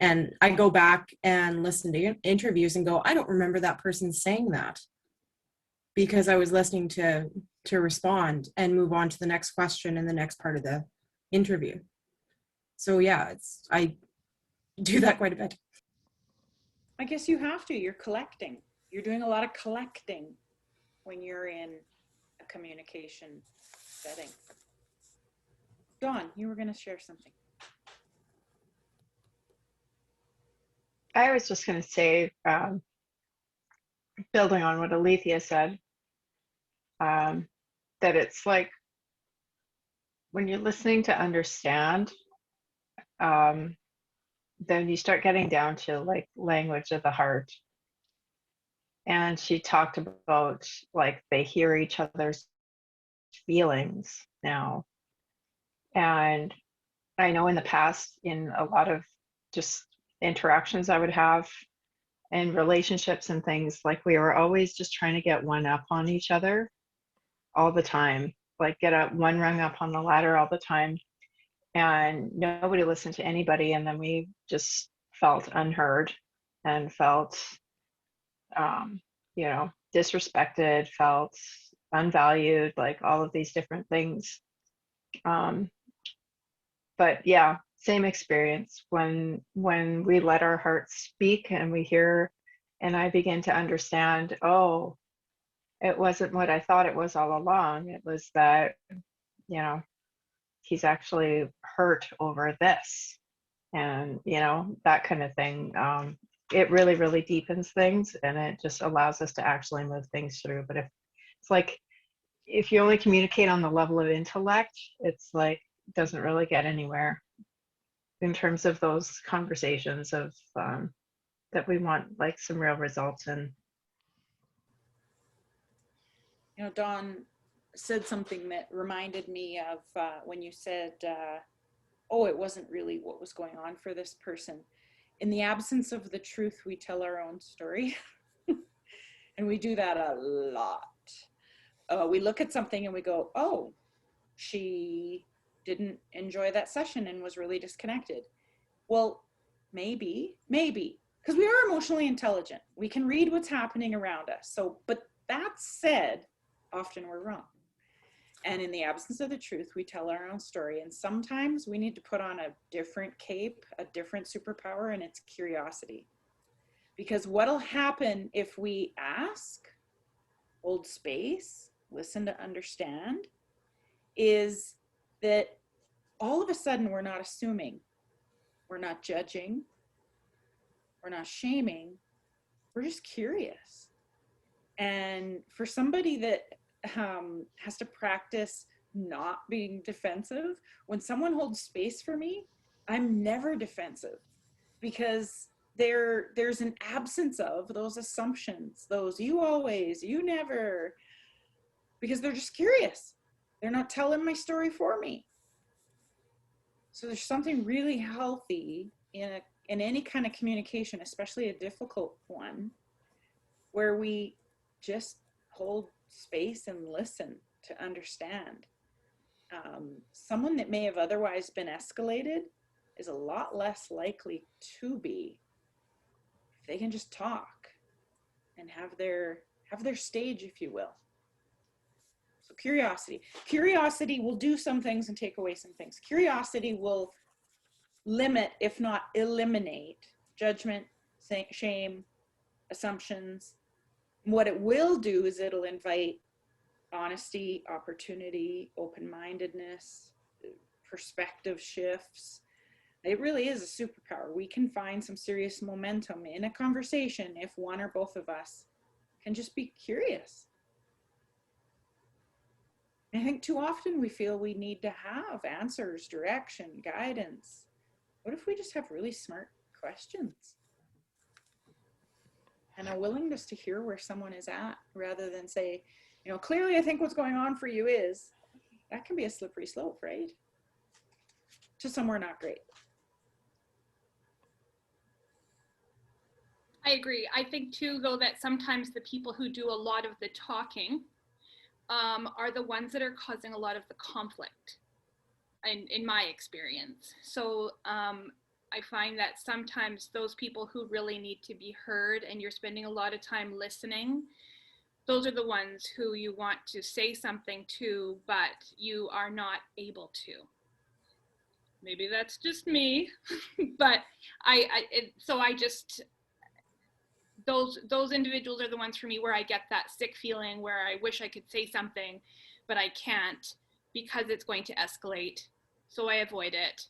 And I go back and listen to interviews and go, I don't remember that person saying that, because I was listening to respond and move on to the next question in the next part of the interview. So yeah, I do that quite a bit. I guess you have to. You're collecting. You're doing a lot of collecting when you're in a communication setting. Dawn, you were going to share something. I was just going to say, building on what Alethea said, that it's like when you're listening to understand, then you start getting down to like language of the heart. And she talked about like they hear each other's feelings now. And I know in the past, in a lot of just interactions I would have in relationships and things, like we were always just trying to get one up on each other all the time, like get one rung up on the ladder all the time. And nobody listened to anybody. And then we just felt unheard and felt, disrespected, felt unvalued, like all of these different things. But yeah, same experience when we let our hearts speak and we hear, and I begin to understand, oh, it wasn't what I thought it was all along. It was that, he's actually hurt over this, and that kind of thing. It really, really deepens things, and it just allows us to actually move things through. But if you only communicate on the level of intellect, it's like doesn't really get anywhere in terms of those conversations of that we want like some real results in. Dawn said something that reminded me of when you said, oh, it wasn't really what was going on for this person. In the absence of the truth, we tell our own story. And we do that a lot. We look at something and we go, oh, she didn't enjoy that session and was really disconnected. Well, maybe, because we are emotionally intelligent. We can read what's happening around us. So, but that said, often we're wrong. And in the absence of the truth, we tell our own story. And sometimes we need to put on a different cape, a different superpower, and it's curiosity. Because what'll happen if we ask, hold space, listen to understand, is that all of a sudden we're not assuming, we're not judging, we're not shaming, we're just curious. And for somebody that has to practice not being defensive, when someone holds space for me, I'm never defensive, because there's an absence of those assumptions, those you always, you never, because they're just curious. They're not telling my story for me. So there's something really healthy in any kind of communication, especially a difficult one, where we just hold space and listen to understand. someone that may have otherwise been escalated is a lot less likely to be if they can just talk and have their stage, if you will. So curiosity will do some things and take away some things. Curiosity will limit, if not eliminate, judgment, shame, assumptions. What it will do is it'll invite honesty, opportunity, open-mindedness, perspective shifts. It really is a superpower. We can find some serious momentum in a conversation if one or both of us can just be curious. I think too often we feel we need to have answers, direction, guidance. What if we just have really smart questions? And a willingness to hear where someone is at rather than say, you know, clearly I think what's going on for you is, that can be a slippery slope, right? To somewhere not great. I agree. I think too, though, that sometimes the people who do a lot of the talking are the ones that are causing a lot of the conflict, in my experience. So I find that sometimes those people who really need to be heard and you're spending a lot of time listening, those are the ones who you want to say something to, but you are not able to. Maybe that's just me, but those individuals are the ones for me where I get that sick feeling where I wish I could say something, but I can't because it's going to escalate. So I avoid it,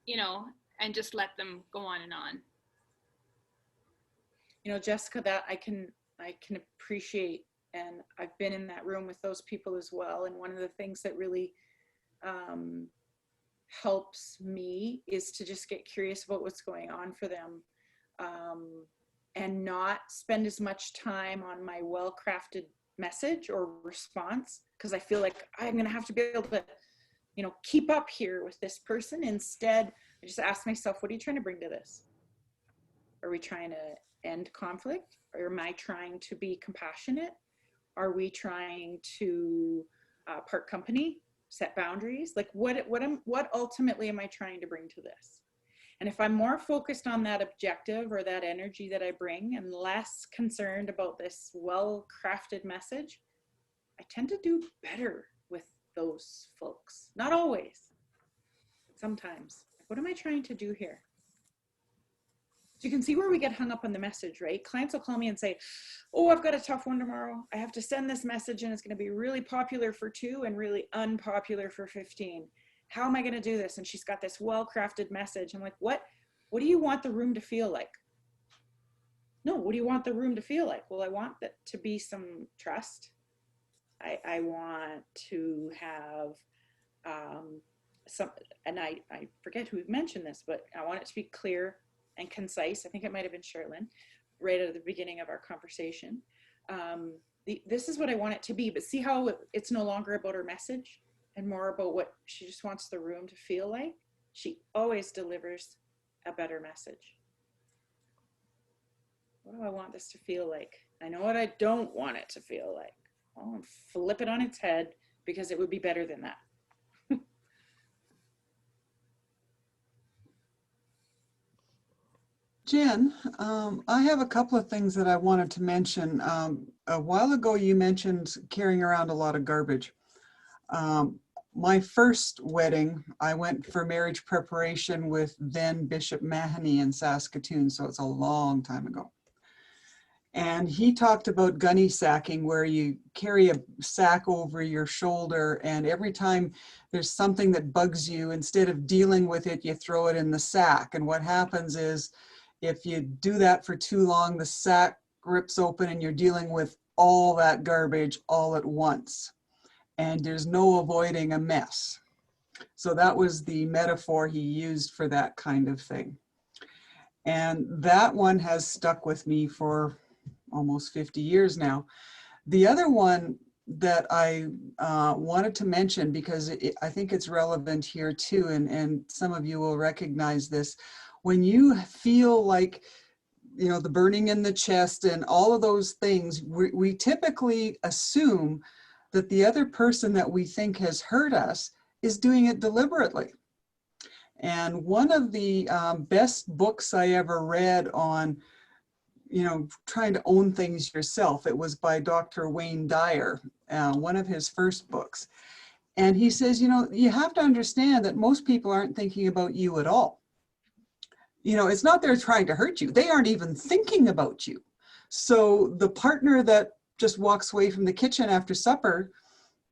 you know, and just let them go on and on. You know, Jessica, that I can appreciate, and I've been in that room with those people as well. And one of the things that really helps me is to just get curious about what's going on for them, and not spend as much time on my well-crafted message or response, because I feel like I'm going to have to be able to, you know, keep up here with this person. Instead, I just ask myself, what are you trying to bring to this? Are we trying to end conflict? Or am I trying to be compassionate? Are we trying to part company, set boundaries? Like what ultimately am I trying to bring to this? And if I'm more focused on that objective or that energy that I bring and less concerned about this well-crafted message, I tend to do better with those folks. Not always, sometimes. What am I trying to do here? So you can see where we get hung up on the message, right? Clients will call me and say, oh, I've got a tough one tomorrow. I have to send this message and it's going to be really popular for 2 and really unpopular for 15. How am I going to do this? And she's got this well-crafted message. I'm like, what do you want the room to feel like? No, what do you want the room to feel like? Well, I want that to be some trust. I want to have some, and I forget who mentioned this, but I want it to be clear and concise. I think it might have been Sherlyn right at the beginning of our conversation. This is what I want it to be, but see how it's no longer about her message and more about what she just wants the room to feel like? She always delivers a better message. What do I want this to feel like? I know what I don't want it to feel like. I'll flip it on its head because it would be better than that. Jen, I have a couple of things that I wanted to mention. A while ago, you mentioned carrying around a lot of garbage. My first wedding, I went for marriage preparation with then Bishop Mahoney in Saskatoon, so it's a long time ago. And he talked about gunny sacking, where you carry a sack over your shoulder, and every time there's something that bugs you, instead of dealing with it, you throw it in the sack. And what happens is, if you do that for too long, the sack rips open and you're dealing with all that garbage all at once. And there's no avoiding a mess. So that was the metaphor he used for that kind of thing. And that one has stuck with me for almost 50 years now. The other one that I wanted to mention, because I think it's relevant here too, and some of you will recognize this, when you feel like, you know, the burning in the chest and all of those things, we typically assume that the other person that we think has hurt us is doing it deliberately. And one of the best books I ever read on, trying to own things yourself, it was by Dr. Wayne Dyer, one of his first books. And he says, you have to understand that most people aren't thinking about you at all. It's not they're trying to hurt you. They aren't even thinking about you. So the partner that just walks away from the kitchen after supper,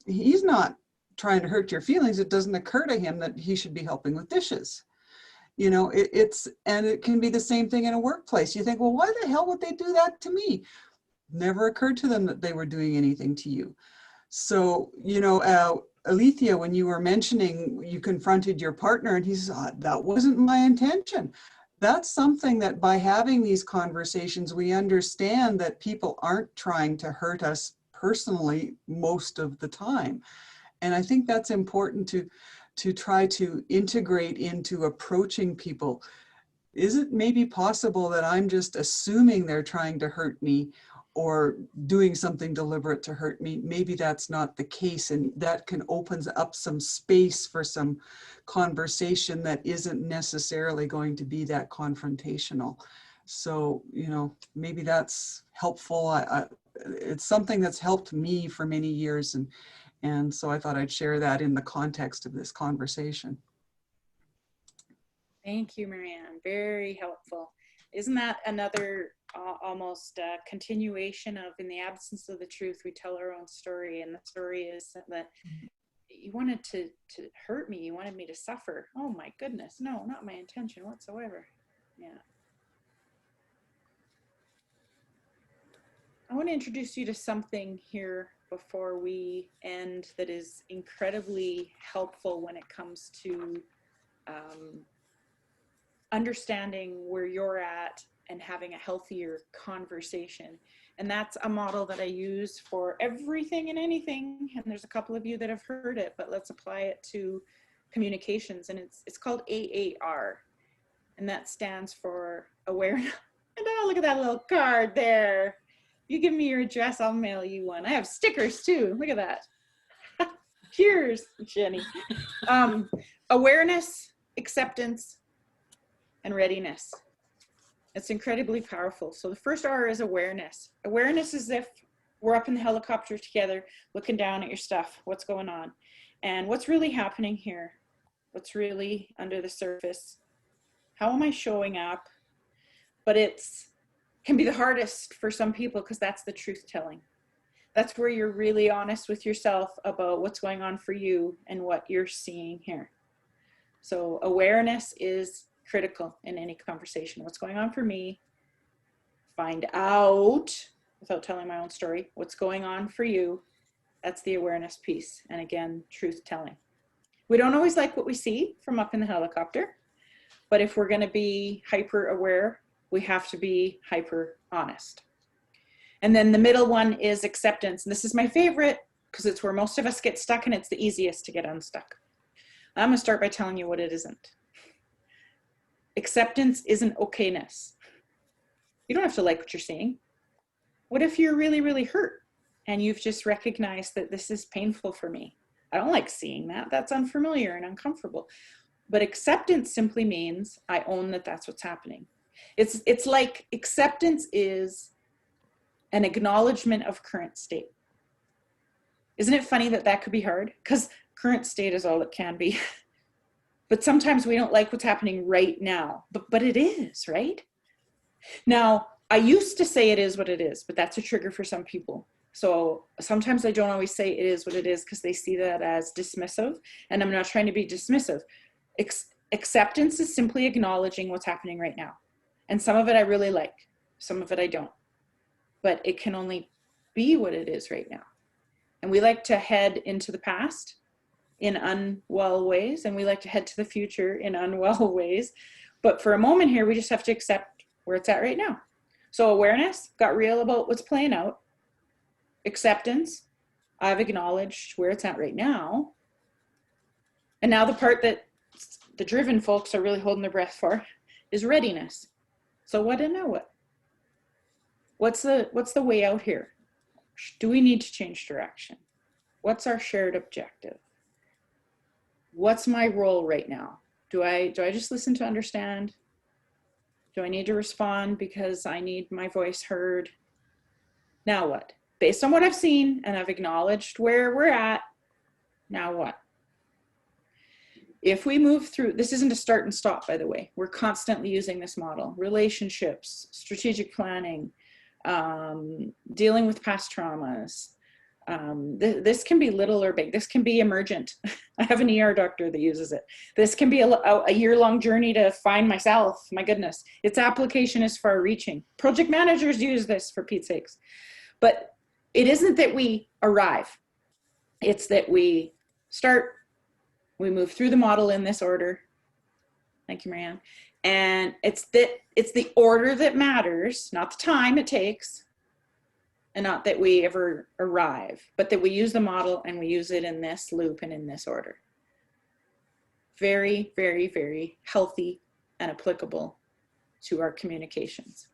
he's not trying to hurt your feelings. It doesn't occur to him that he should be helping with dishes. And it can be the same thing in a workplace. You think, well, why the hell would they do that to me? Never occurred to them that they were doing anything to you. So, Alethea, when you were mentioning you confronted your partner and he says, that wasn't my intention. That's something that by having these conversations, we understand that people aren't trying to hurt us personally most of the time. And I think that's important to try to integrate into approaching people. Is it maybe possible that I'm just assuming they're trying to hurt me or doing something deliberate to hurt me? Maybe that's not the case, and that can open up some space for some conversation that isn't necessarily going to be that confrontational. So, maybe that's helpful. It's something that's helped me for many years, and so I thought I'd share that in the context of this conversation. Thank you, Marianne. Very helpful. Isn't that another almost continuation of, in the absence of the truth, we tell our own story, and the story is that you wanted to hurt me, you wanted me to suffer. Oh my goodness, no, not my intention whatsoever. Yeah. I want to introduce you to something here before we end that is incredibly helpful when it comes to understanding where you're at and having a healthier conversation. And that's a model that I use for everything and anything. And there's a couple of you that have heard it, but let's apply it to communications. And it's called AAR. And that stands for awareness. And oh, look at that little card there. You give me your address, I'll mail you one. I have stickers too. Look at that. Cheers, Jenny. Awareness, acceptance, and readiness. It's incredibly powerful. So the first R is awareness. Awareness is if we're up in the helicopter together, looking down at your stuff, what's going on, and what's really happening here, what's really under the surface. How am I showing up? But can be the hardest for some people because that's the truth telling. That's where you're really honest with yourself about what's going on for you and what you're seeing here. So awareness is critical in any conversation. What's going on for me? Find out, without telling my own story, what's going on for you. That's the awareness piece. And again, truth telling. We don't always like what we see from up in the helicopter, but if we're going to be hyper aware, we have to be hyper honest. And then the middle one is acceptance. And this is my favorite because it's where most of us get stuck and it's the easiest to get unstuck. I'm going to start by telling you what it isn't. Acceptance isn't okayness. You don't have to like what you're seeing. What if you're really, really hurt and you've just recognized that this is painful for me? I don't like seeing that. That's unfamiliar and uncomfortable. But acceptance simply means I own that that's what's happening. It's like acceptance is an acknowledgement of current state. Isn't it funny that that could be hard? Because current state is all it can be. But sometimes we don't like what's happening right now, but it is, right? Now, I used to say it is what it is, but that's a trigger for some people. So sometimes I don't always say it is what it is because they see that as dismissive, and I'm not trying to be dismissive. Acceptance is simply acknowledging what's happening right now. And some of it I really like, some of it I don't. But it can only be what it is right now. And we like to head into the past in unwell ways, and we like to head to the future in unwell ways. But for a moment here, we just have to accept where it's at right now. So awareness, got real about what's playing out. Acceptance, I've acknowledged where it's at right now. And now the part that the driven folks are really holding their breath for is readiness. So what and now what? What's the way out here? Do we need to change direction? What's our shared objective? What's my role right now? Do I just listen to understand? Do I need to respond because I need my voice heard? Now what? Based on what I've seen and I've acknowledged where we're at, now what? If we move through, this isn't a start and stop, by the way. We're constantly using this model. Relationships, strategic planning, dealing with past traumas. This can be little or big. This can be emergent. I have an ER doctor that uses it. This can be a year-long journey to find myself. My goodness, its application is far-reaching. Project managers use this, for Pete's sakes. But it isn't that we arrive. It's that we start, we move through the model in this order. Thank you, Marianne. And it's the order that matters, not the time it takes, and not that we ever arrive, but that we use the model and we use it in this loop and in this order. Very, very, very healthy and applicable to our communications.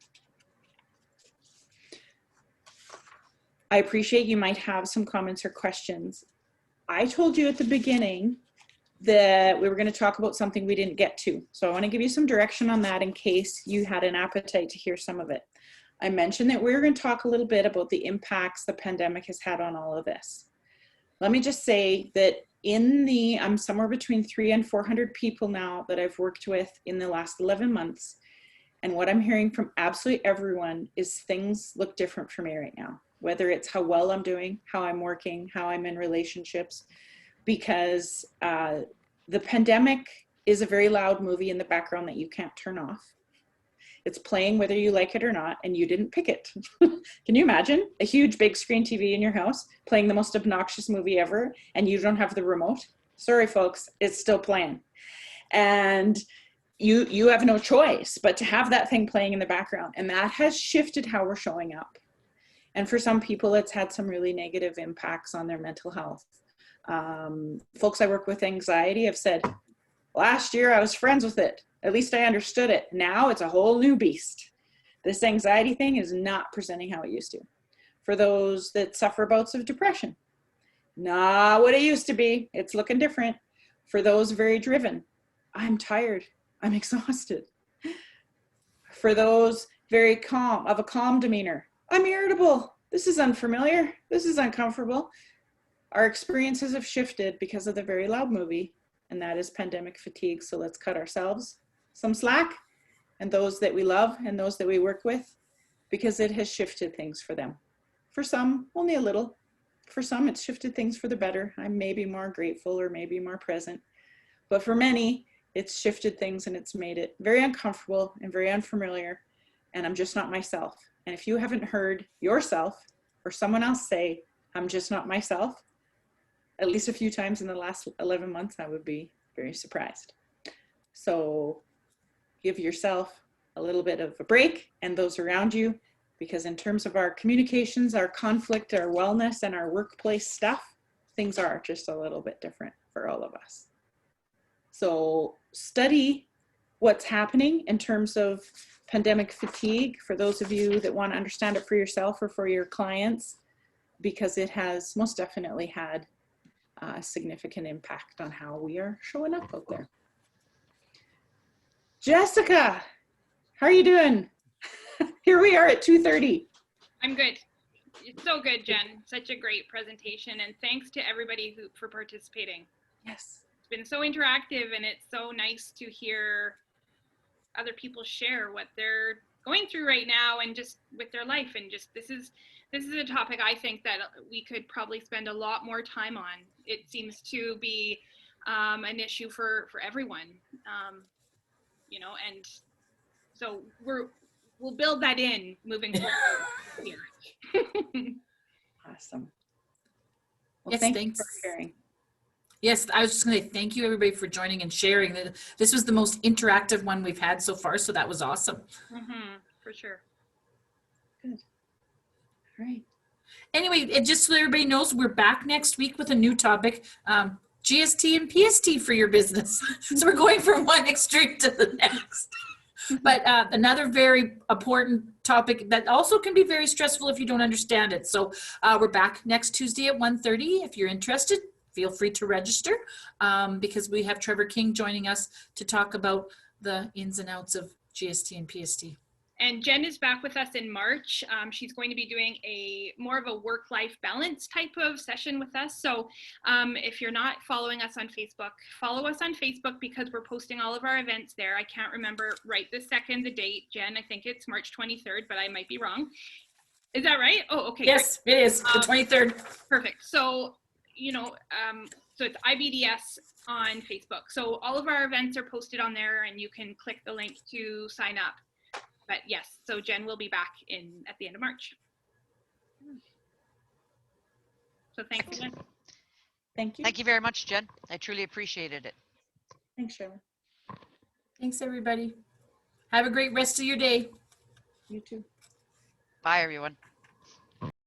I appreciate you might have some comments or questions. I told you at the beginning that we were going to talk about something we didn't get to. So I want to give you some direction on that in case you had an appetite to hear some of it. I mentioned that we were going to talk a little bit about the impacts the pandemic has had on all of this. Let me just say that I'm somewhere between 300 and 400 people now that I've worked with in the last 11 months. And what I'm hearing from absolutely everyone is things look different for me right now, whether it's how well I'm doing, how I'm working, how I'm in relationships, because the pandemic is a very loud movie in the background that you can't turn off. It's playing whether you like it or not, and you didn't pick it. Can you imagine a huge big screen TV in your house playing the most obnoxious movie ever, and you don't have the remote? Sorry, folks, it's still playing. And you have no choice but to have that thing playing in the background, and that has shifted how we're showing up. And for some people, it's had some really negative impacts on their mental health. Folks I work with anxiety have said, last year I was friends with it. At least I understood it. Now it's a whole new beast. This anxiety thing is not presenting how it used to. For those that suffer bouts of depression, not what it used to be. It's looking different. For those very driven, I'm tired. I'm exhausted. For those very calm, of a calm demeanor, I'm irritable. This is unfamiliar. This is uncomfortable. Our experiences have shifted because of the very loud movie, and that is pandemic fatigue. So let's cut ourselves some slack, and those that we love and those that we work with, because it has shifted things for them. For some, only a little. For some, it's shifted things for the better. I'm maybe more grateful or maybe more present. But for many, it's shifted things and it's made it very uncomfortable and very unfamiliar, and I'm just not myself. And if you haven't heard yourself or someone else say, I'm just not myself, at least a few times in the last 11 months, I would be very surprised. So give yourself a little bit of a break, and those around you, because in terms of our communications, our conflict, our wellness, and our workplace stuff, things are just a little bit different for all of us. So study what's happening in terms of pandemic fatigue for those of you that want to understand it for yourself or for your clients, because it has most definitely had a significant impact on how we are showing up out there. Jessica, how are you doing? Here we are at 2:30. I'm good. It's so good, Jen. Such a great presentation, and thanks to everybody for participating. Yes. It's been so interactive, and it's so nice to hear other people share what they're going through right now and just with their life. And just this is a topic I think that we could probably spend a lot more time on. It seems to be an issue for everyone, you know, and so we'll build that in moving forward here. Awesome. Well, Yes, thanks thanks for sharing. Yes, I was just going to thank you everybody for joining and sharing. This was the most interactive one we've had so far, so that was awesome. For sure. Good. All right. Anyway, just so everybody knows, we're back next week with a new topic, GST and PST for your business. So we're going from one extreme to the next. But another very important topic that also can be very stressful if you don't understand it. So we're back next Tuesday at 1:30. If you're interested, feel free to register because we have Trevor King joining us to talk about the ins and outs of GST and PST. And Jenn is back with us in March. She's going to be doing more of a work-life balance type of session with us. So if you're not following us on Facebook, follow us on Facebook because we're posting all of our events there. I can't remember right this second the date, Jenn. I think it's March 23rd, but I might be wrong. Is that right? Oh, okay. Yes, great. it is the 23rd. Perfect. So, so it's IBDS on Facebook. So all of our events are posted on there and you can click the link to sign up. But yes, so Jenn will be back at the end of March. So thanks again. Thank you. Thank you very much, Jenn. I truly appreciated it. Thanks, Shirley. Thanks, everybody. Have a great rest of your day. You too. Bye, everyone.